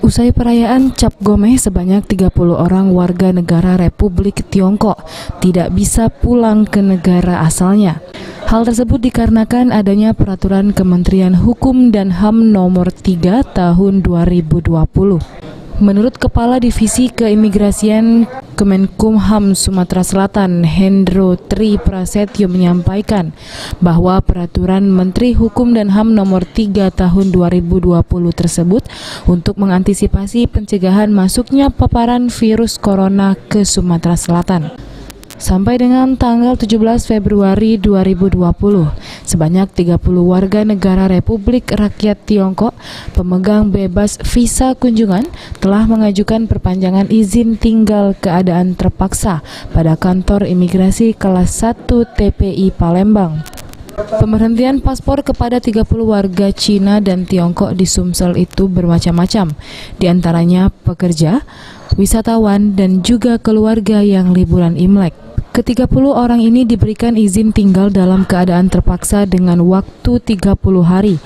Usai perayaan Cap Gomeh, sebanyak 30 orang warga negara Republik Tiongkok tidak bisa pulang ke negara asalnya. Hal tersebut dikarenakan adanya peraturan Kementerian Hukum dan HAM nomor 3 tahun 2020. Menurut Kepala Divisi Keimigrasian Kemenkumham Sumatera Selatan, Hendro Tri Prasetyo menyampaikan bahwa peraturan Menteri Hukum dan HAM nomor 3 tahun 2020 tersebut untuk mengantisipasi pencegahan masuknya paparan virus corona ke Sumatera Selatan. Sampai dengan tanggal 17 Februari 2020, sebanyak 30 warga negara Republik Rakyat Tiongkok pemegang bebas visa kunjungan telah mengajukan perpanjangan izin tinggal keadaan terpaksa pada kantor imigrasi kelas 1 TPI Palembang. Pemberhentian paspor kepada 30 warga Cina dan Tiongkok di Sumsel itu bermacam-macam, diantaranya pekerja, wisatawan, dan juga keluarga yang liburan Imlek. Ke-30 orang ini diberikan izin tinggal dalam keadaan terpaksa dengan waktu 30 hari.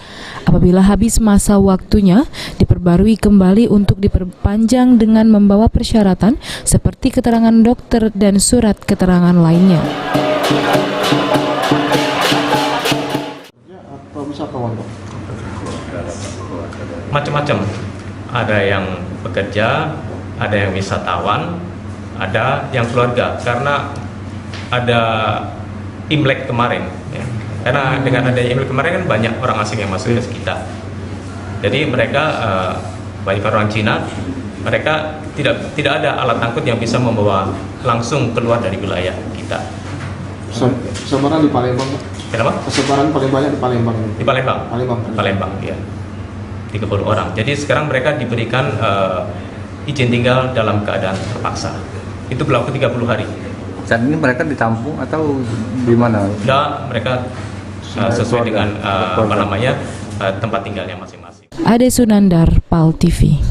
Apabila habis masa waktunya, diperbarui kembali untuk diperpanjang dengan membawa persyaratan seperti keterangan dokter dan surat keterangan lainnya. Macam-macam, ada yang pekerja, ada yang wisatawan, ada yang keluarga, karena ada Imlek kemarin ya. Karena dengan adanya Imlek kemarin kan banyak orang asing yang masuk ke kita, jadi mereka banyak orang Cina, mereka tidak ada alat angkut yang bisa membawa langsung keluar dari wilayah kita. Sebaran di Palembang. Kenapa? Sebaran paling banyak di Palembang. Di Palembang. Palembang ya. 30 orang. Jadi sekarang mereka diberikan izin tinggal dalam keadaan terpaksa. Itu berlaku 30 hari. Saat ini mereka ditampung atau di mana? Sudah, mereka sesuai dengan tempat tinggalnya masing-masing. Ade Sunandar, PAL TV.